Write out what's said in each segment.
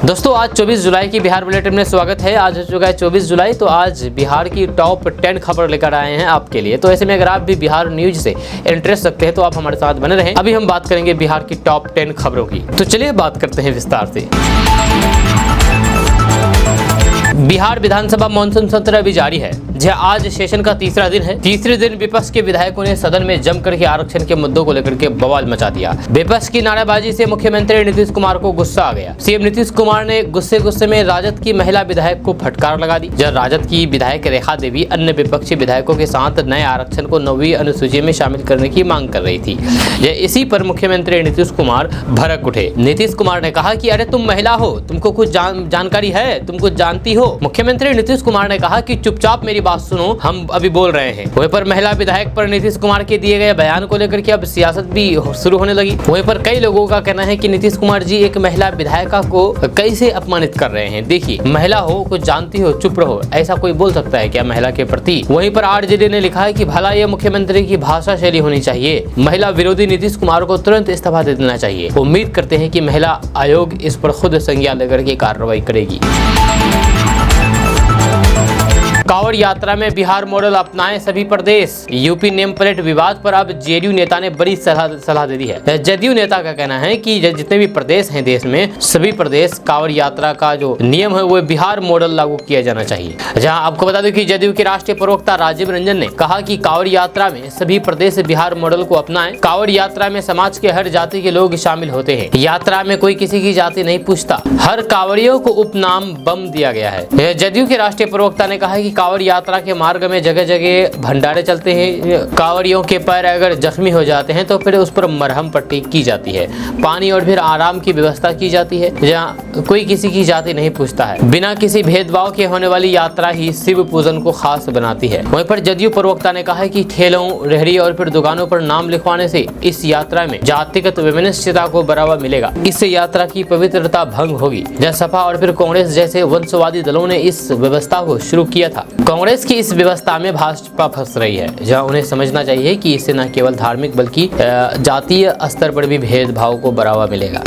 दोस्तों आज 24 जुलाई की बिहार बुलेटिन में स्वागत है। आज हो चुका है 24 जुलाई, तो आज बिहार की टॉप 10 खबर लेकर आए हैं आपके लिए। तो ऐसे में अगर आप भी बिहार न्यूज से इंटरेस्ट रखते हैं तो आप हमारे साथ बने रहें। अभी हम बात करेंगे बिहार की टॉप 10 खबरों की। तो चलिए बात करते हैं विस्तार से। बिहार विधानसभा मानसून सत्र अभी जारी है। जहाँ आज सेशन का तीसरा दिन है। तीसरे दिन विपक्ष के विधायकों ने सदन में जमकर के आरक्षण के मुद्दों को लेकर के बवाल मचा दिया। विपक्ष की नारेबाजी से मुख्यमंत्री नीतीश कुमार को गुस्सा आ गया। सीएम नीतीश कुमार ने गुस्से में राजद की महिला विधायक को फटकार लगा दी। जब राजद की विधायक रेखा देवी अन्य विपक्षी विधायकों के साथ नए आरक्षण को 9वीं अनुसूची में शामिल करने की मांग कर रही थी। इसी पर मुख्यमंत्री नीतीश कुमार भड़क उठे। नीतीश कुमार ने कहा कि अरे तुम महिला हो, तुमको कुछ जानकारी है, तुम कुछ जानती हो। मुख्यमंत्री नीतीश कुमार ने कहा कि चुपचाप मेरी बात सुनो, हम अभी बोल रहे हैं। वहीं पर महिला विधायक पर नीतीश कुमार के दिए गए बयान को लेकर के अब सियासत भी शुरू होने लगी। वहीं पर कई लोगों का कहना है कि नीतीश कुमार जी एक महिला विधायिका को कैसे अपमानित कर रहे हैं। देखिए, महिला हो, कुछ जानती हो, चुप रहो, ऐसा कोई बोल सकता है क्या महिला के प्रति? वहीं पर आरजेडी ने लिखा है कि भला ये मुख्यमंत्री की भाषा शैली होनी चाहिए। महिला विरोधी नीतीश कुमार को तुरंत इस्तीफा दे देना चाहिए। उम्मीद करते हैं कि महिला आयोग इस पर खुद संज्ञान लेकर के कार्रवाई करेगी। कांवड़ यात्रा में बिहार मॉडल अपनाएं सभी प्रदेश। यूपी नेम प्लेट विवाद पर अब जेडीयू नेता ने बड़ी सलाह दे दी है। जदयू नेता का कहना है कि जितने भी प्रदेश हैं देश में, सभी प्रदेश कांवड़ यात्रा का जो नियम है वो बिहार मॉडल लागू किया जाना चाहिए। जहां आपको बता दूं कि जदयू के राष्ट्रीय प्रवक्ता राजीव रंजन ने कहा कि कांवड़ यात्रा में सभी प्रदेश बिहार मॉडल को अपनाएं। कांवड़ यात्रा में समाज के हर जाति के लोग शामिल होते हैं। यात्रा में कोई किसी की जाति नहीं पूछता। हर कांवड़ियों को उपनाम बम दिया गया है। जदयू के राष्ट्रीय प्रवक्ता ने कहा कि कांवड़ यात्रा के मार्ग में जगह जगह भंडारे चलते हैं। कांवड़ियों के पैर अगर जख्मी हो जाते हैं तो फिर उस पर मरहम पट्टी की जाती है। पानी और फिर आराम की व्यवस्था की जाती है। जहाँ कोई किसी की जाति नहीं पूछता है। बिना किसी भेदभाव के होने वाली यात्रा ही शिव पूजन को खास बनाती है। वहीं पर जदयू प्रवक्ता ने कहा है कि ठेलों, रेहड़ी और फिर दुकानों पर नाम लिखवाने से इस यात्रा में जातिगत विभिन्नता को बढ़ावा मिलेगा। इससे यात्रा की पवित्रता भंग होगी। जहाँ सपा और फिर कांग्रेस जैसे वंशवादी दलों ने इस व्यवस्था को शुरू किया था। कांग्रेस की इस व्यवस्था में भाजपा फंस रही है। जहां उन्हें समझना चाहिए कि इससे न केवल धार्मिक बल्कि जातीय स्तर पर भी भेदभाव को बढ़ावा मिलेगा।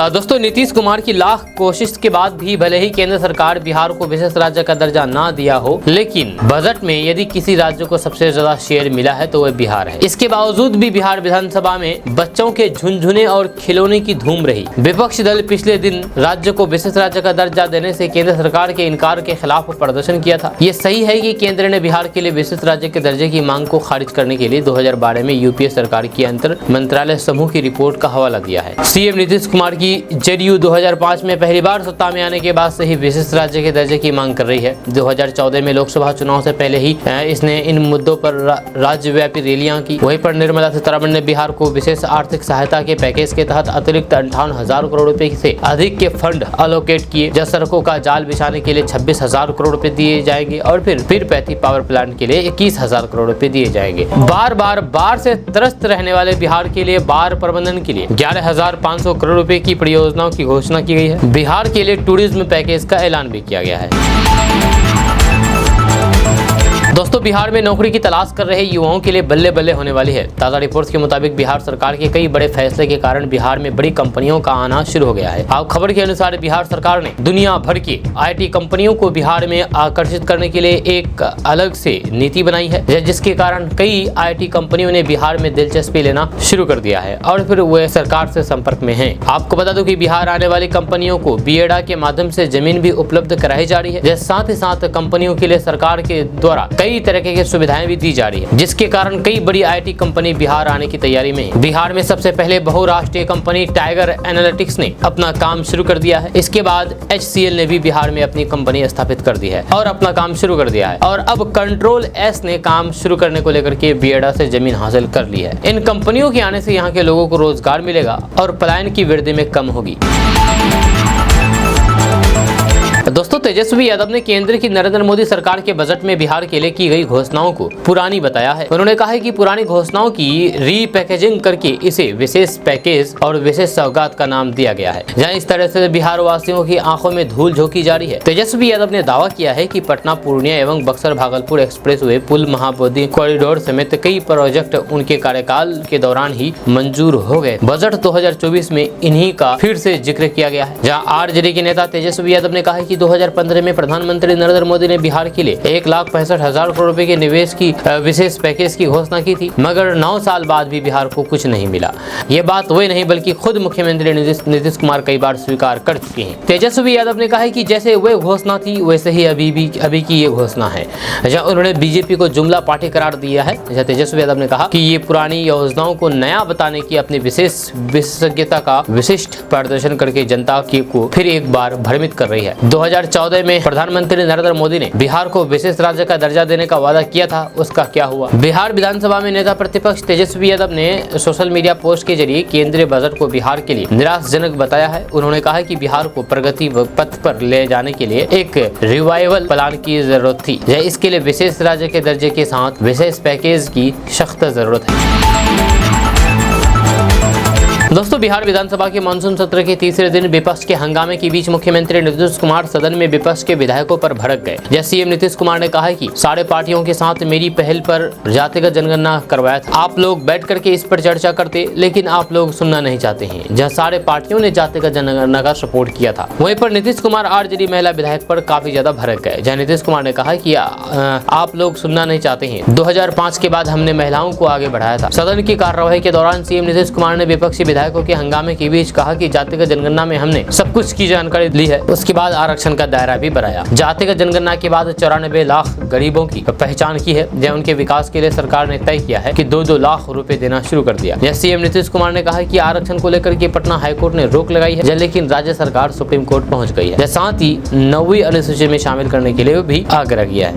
दोस्तों, नीतीश कुमार की लाख कोशिश के बाद भी भले ही केंद्र सरकार बिहार को विशेष राज्य का दर्जा ना दिया हो, लेकिन बजट में यदि किसी राज्य को सबसे ज्यादा शेयर मिला है तो वह बिहार है। इसके बावजूद भी बिहार विधानसभा में बच्चों के झुनझुने और खिलौने की धूम रही। विपक्षी दल पिछले दिन राज्य को विशेष राज्य का दर्जा देने से केंद्र सरकार के इनकार के खिलाफ प्रदर्शन किया था। ये सही है कि केंद्र ने बिहार के लिए विशेष राज्य के दर्जे की मांग को खारिज करने के लिए 2012 में यूपीए सरकार की अंतर मंत्रालय समूह की रिपोर्ट का हवाला दिया है। सीएम नीतीश कुमार की जेडीयू 2005 में पहली बार सत्ता में आने के बाद से ही विशेष राज्य के दर्जे की मांग कर रही है। 2014 में लोकसभा चुनाव से पहले ही इसने इन मुद्दों पर राज्यव्यापी रैलियां की। वहीं पर निर्मला सीतारमण ने बिहार को विशेष आर्थिक सहायता के पैकेज के तहत अतिरिक्त 58,000 करोड़ रुपए से अधिक के फंड अलोकेट किए। जब सड़कों का जाल बिछाने के लिए 26,000 करोड़ रुपए दिए जाएंगे और फिर पैथी पावर प्लांट के लिए 21,000 करोड़ रुपए दिए जाएंगे। बार से त्रस्त रहने वाले बिहार के लिए बाढ़ प्रबंधन के लिए 11,500 करोड़ रुपए की योजनाओं की घोषणा की गई है। बिहार के लिए टूरिज्म पैकेज का ऐलान भी किया गया है। दोस्तों, बिहार में नौकरी की तलाश कर रहे युवाओं के लिए बल्ले बल्ले होने वाली है। ताज़ा रिपोर्ट्स के मुताबिक बिहार सरकार के कई बड़े फैसले के कारण बिहार में बड़ी कंपनियों का आना शुरू हो गया है। आप खबर के अनुसार बिहार सरकार ने दुनिया भर की आईटी कंपनियों को बिहार में आकर्षित करने के लिए एक अलग से नीति बनाई है, जिसके कारण कई आईटी कंपनियों ने बिहार में दिलचस्पी लेना शुरू कर दिया है और फिर वे सरकार से संपर्क में हैं। आपको बता दूं कि बिहार आने वाली कंपनियों को बीएडा के माध्यम से जमीन भी उपलब्ध कराई जा रही है। साथ ही साथ कंपनियों के लिए सरकार के द्वारा कई तरह की सुविधाएं भी दी जा रही है, जिसके कारण कई बड़ी आईटी कंपनी बिहार आने की तैयारी में है। बिहार में सबसे पहले बहुराष्ट्रीय कंपनी टाइगर एनालिटिक्स ने अपना काम शुरू कर दिया है। इसके बाद HCL ने भी बिहार में अपनी कंपनी स्थापित कर दी है और अपना काम शुरू कर दिया है। और अब कंट्रोल S ने काम शुरू करने को लेकर के बीएडा से जमीन हासिल कर ली है। इन कंपनियों के आने से यहाँ के लोगों को रोजगार मिलेगा और पलायन की वृद्धि में कम होगी। दोस्तों, तेजस्वी यादव ने केंद्र की नरेंद्र मोदी सरकार के बजट में बिहार के लिए की गई घोषणाओं को पुरानी बताया है। उन्होंने कहा है कि पुरानी घोषणाओं की रीपैकेजिंग करके इसे विशेष पैकेज और विशेष सौगात का नाम दिया गया है, जहां इस तरह से बिहार वासियों की आंखों में धूल झोंकी जा रही है। तेजस्वी यादव ने दावा किया है कि पटना पूर्णिया एवं बक्सर भागलपुर एक्सप्रेसवे, पुल, महाबोधि कॉरिडोर समेत कई प्रोजेक्ट उनके कार्यकाल के दौरान ही मंजूर हो गए। बजट 2024 में इन्हीं का फिर से जिक्र किया गया है, जहां आरजेडी के नेता तेजस्वी यादव ने कहा है कि 2015 में प्रधानमंत्री नरेंद्र मोदी ने बिहार के लिए 1,65,000 करोड़ रुपए के निवेश की विशेष पैकेज की घोषणा की थी, मगर 9 साल बाद भी बिहार को कुछ नहीं मिला। ये बात वही नहीं बल्कि खुद मुख्यमंत्री नीतीश कुमार कई बार स्वीकार कर चुके हैं। तेजस्वी यादव ने कहा है कि जैसे वह घोषणा थी वैसे ही अभी की ये घोषणा है, जहां उन्होंने बीजेपी को जुमला पार्टी करार दिया है। जहां तेजस्वी यादव ने कहा कि ये पुरानी योजनाओं को नया बताने की अपनी विशेष विशेषज्ञता का विशिष्ट प्रदर्शन करके जनता को फिर एक बार भ्रमित कर रही है। 2014 में प्रधानमंत्री नरेंद्र मोदी ने बिहार को विशेष राज्य का दर्जा देने का वादा किया था, उसका क्या हुआ? बिहार विधानसभा में नेता प्रतिपक्ष तेजस्वी यादव ने सोशल मीडिया पोस्ट के जरिए केंद्रीय बजट को बिहार के लिए निराशाजनक बताया है। उन्होंने कहा कि बिहार को प्रगति पथ पर ले जाने के लिए एक रिवाइवल प्लान की जरूरत थी। इसके लिए विशेष राज्य के दर्जे के साथ विशेष पैकेज की सख्त जरूरत है। दोस्तों, बिहार विधानसभा के मानसून सत्र के तीसरे दिन विपक्ष के हंगामे के बीच मुख्यमंत्री नीतीश कुमार सदन में विपक्ष के विधायकों पर भड़क गए। जैसे सीएम नीतीश कुमार ने कहा है कि सारे पार्टियों के साथ मेरी पहल पर जातिगत जनगणना करवाया था। आप लोग बैठ करके इस पर चर्चा करते, लेकिन आप लोग सुनना नहीं चाहते हैं। जहाँ सारे पार्टियों ने जातिगत जनगणना का सपोर्ट किया था, वहीं पर नीतीश कुमार आरजेडी महिला विधायक पर काफी ज्यादा भड़क गए। जहाँ नीतीश कुमार ने कहा कि आप लोग सुनना नहीं चाहते हैं। 2005 के बाद हमने महिलाओं को आगे बढ़ाया था। सदन की कार्यवाही के दौरान सीएम नीतीश कुमार ने विपक्षी विधायकों के हंगामे के बीच कहा कि जातिगत जनगणना में हमने सब कुछ की जानकारी ली है, उसके बाद आरक्षण का दायरा भी बढ़ाया। जातिगत जनगणना के बाद 94 लाख गरीबों की पहचान की है, जहाँ उनके विकास के लिए सरकार ने तय किया है कि 2-2 लाख रुपए देना शुरू कर दिया। जैसे सीएम नीतीश कुमार ने कहा कि आरक्षण को लेकर के पटना हाईकोर्ट ने रोक लगाई है, लेकिन राज्य सरकार सुप्रीम कोर्ट पहुंच गई है। साथ ही 9वीं अनुसूची में शामिल करने के लिए भी आग्रह किया है।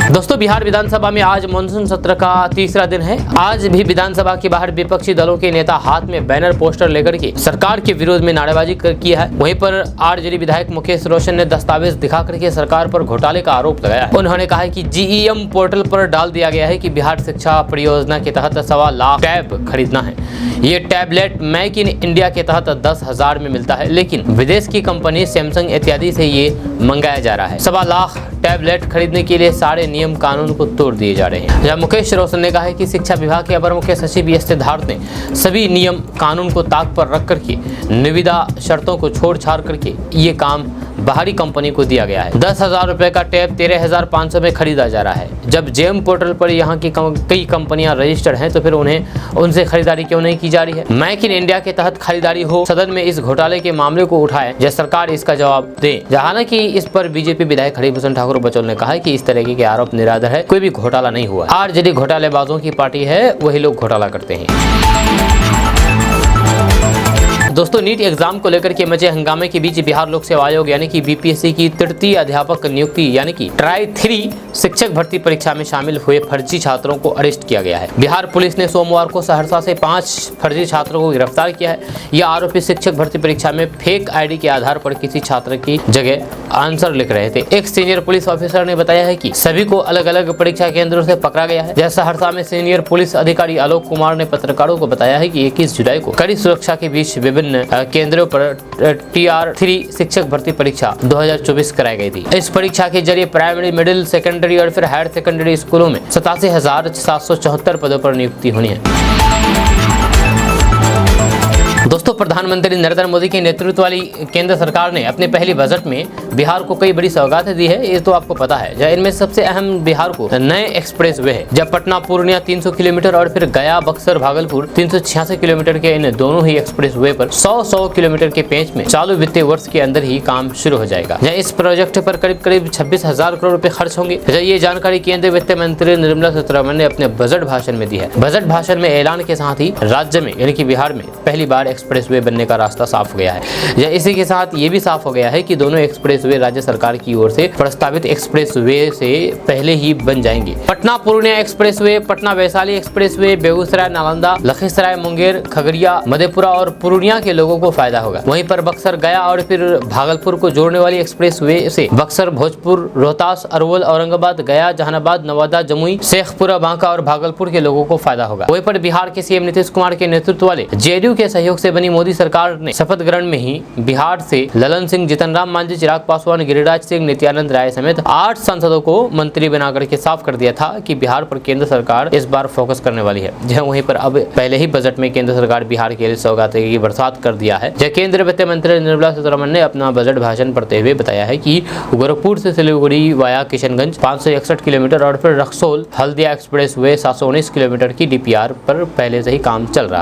दोस्तों, बिहार विधानसभा में आज मानसून सत्र का तीसरा दिन है। आज भी विधानसभा के बाहर विपक्षी दलों के नेता हाथ में बैनर पोस्टर लेकर के सरकार के विरोध में नारेबाजी की है। वहीं पर आरजेडी विधायक मुकेश रोशन ने दस्तावेज दिखा करके सरकार पर घोटाले का आरोप लगाया है। उन्होंने कहा है कि जीईएम पोर्टल पर डाल दिया गया है कि बिहार शिक्षा परियोजना के तहत 1.25 लाख टैब खरीदना है। ये टैबलेट मेक इन इंडिया के तहत 10,000 में मिलता है, लेकिन विदेश की कंपनी सैमसंग इत्यादि से ये मंगाया जा रहा है। 1.25 लाख टैबलेट खरीदने के लिए सारे नियम कानून को तोड़ दिए जा रहे हैं। जहां मुकेश रोशन ने कहा है कि शिक्षा विभाग के अपर मुख्य सचिव एस सिद्धार्थ ने सभी नियम कानून को ताक पर रख करके निविदा शर्तों को छोड़ छाड़ करके ये काम बाहरी कंपनी को दिया गया है। 10,000 रुपए का टैब 13,500 में खरीदा जा रहा है। जब जेम पोर्टल पर यहाँ की कई कंपनियां रजिस्टर्ड हैं, तो फिर उनसे खरीदारी क्यों नहीं की जा रही है? मेक इन इंडिया के तहत खरीदारी हो। सदन में इस घोटाले के मामले को उठाए, जब सरकार इसका जवाब दे। हालांकि इस पर बीजेपी विधायक हरिभूषण ठाकुर बचौल ने कहा है कि इस तरह के आरोप निराधार है, कोई भी घोटाला नहीं हुआ। आरजेडी घोटालेबाजों की पार्टी है, वही लोग घोटाला करते हैं। दोस्तों, नीट एग्जाम को लेकर के मचे हंगामे के बीच बिहार लोक सेवा आयोग यानी कि बीपीएससी की तृतीय अध्यापक नियुक्ति यानी कि ट्राई 3 शिक्षक भर्ती परीक्षा में शामिल हुए फर्जी छात्रों को अरेस्ट किया गया है। बिहार पुलिस ने सोमवार को सहरसा से 5 फर्जी छात्रों को गिरफ्तार किया है। यह आरोपी शिक्षक भर्ती परीक्षा में फेक आईडी के आधार पर किसी छात्र की जगह आंसर लिख रहे थे। एक सीनियर पुलिस ऑफिसर ने बताया है कि सभी को अलग अलग परीक्षा केंद्रों से पकड़ा गया है। जैसा सहरसा में सीनियर पुलिस अधिकारी आलोक कुमार ने पत्रकारों को बताया है कि 21 जुलाई को कड़ी सुरक्षा के बीच विभिन्न केंद्रों पर TR3 शिक्षक भर्ती परीक्षा 2024 कराई गई थी। इस परीक्षा के जरिए प्राइमरी, मिडिल, सेकेंडरी और फिर हायर सेकेंडरी स्कूलों में 87,774 पदों पर नियुक्ति होनी है। दोस्तों, प्रधानमंत्री नरेंद्र मोदी के नेतृत्व वाली केंद्र सरकार ने अपने पहले बजट में बिहार को कई बड़ी सौगातें दी है, ये तो आपको पता है। इनमें सबसे अहम बिहार को नए एक्सप्रेस वे है। जब पटना पूर्णिया 300 किलोमीटर और फिर गया बक्सर भागलपुर 386 किलोमीटर के इन दोनों ही एक्सप्रेस वे पर 100 किलोमीटर के पेंच में चालू वित्तीय वर्ष के अंदर ही काम शुरू हो जाएगा। इस प्रोजेक्ट पर करीब 26,000 करोड़ रुपए खर्च होंगे। ये जानकारी केंद्रीय वित्त मंत्री निर्मला सीतारमण ने अपने बजट भाषण में दी है। बजट भाषण में ऐलान के साथ ही राज्य में यानी कि बिहार में पहली बार एक्सप्रेसवे बनने का रास्ता साफ हो गया है। इसी के साथ ये भी साफ हो गया है कि दोनों एक्सप्रेसवे राज्य सरकार की ओर से प्रस्तावित एक्सप्रेसवे से पहले ही बन जाएंगे। पटना पूर्णिया एक्सप्रेसवे, पटना वैशाली एक्सप्रेसवे, बेगूसराय नालंदा, लखीसराय मुंगेर, खगड़िया, मधेपुरा और पूर्णिया के लोगों को फायदा होगा। वहीं पर बक्सर, गया और फिर भागलपुर को जोड़ने वाली एक्सप्रेसवे से बक्सर, भोजपुर, रोहतास, अरवल, औरंगाबाद, गया, जहानाबाद, नवादा, जमुई, शेखपुरा, बांका और भागलपुर के लोगों को फायदा होगा। वहीं पर बिहार के सीएम नीतीश कुमार के नेतृत्व वाले जेडीयू के सहयोग से बनी मोदी सरकार ने शपथ ग्रहण में ही बिहार से ललन सिंह, जीतन राम मांझी, चिराग पासवान, गिरिराज सिंह, नित्यानंद राय समेत 8 सांसदों को मंत्री बनाकर के साफ कर दिया था कि बिहार पर केंद्र सरकार इस बार फोकस करने वाली है। जहां वहीं पर अब पहले ही बजट में केंद्र सरकार बिहार के लिए सौगातों की बरसात कर दिया है। जहां केंद्रीय वित्त मंत्री निर्मला सीतारमण ने अपना बजट भाषण पढ़ते हुए बताया है कि गोरखपुर से सिलीगुड़ी वाया किशनगंज 561 किलोमीटर और फिर Raxaul Haldia express way 719 kilometre की DPR पर पहले से ही काम चल रहा है।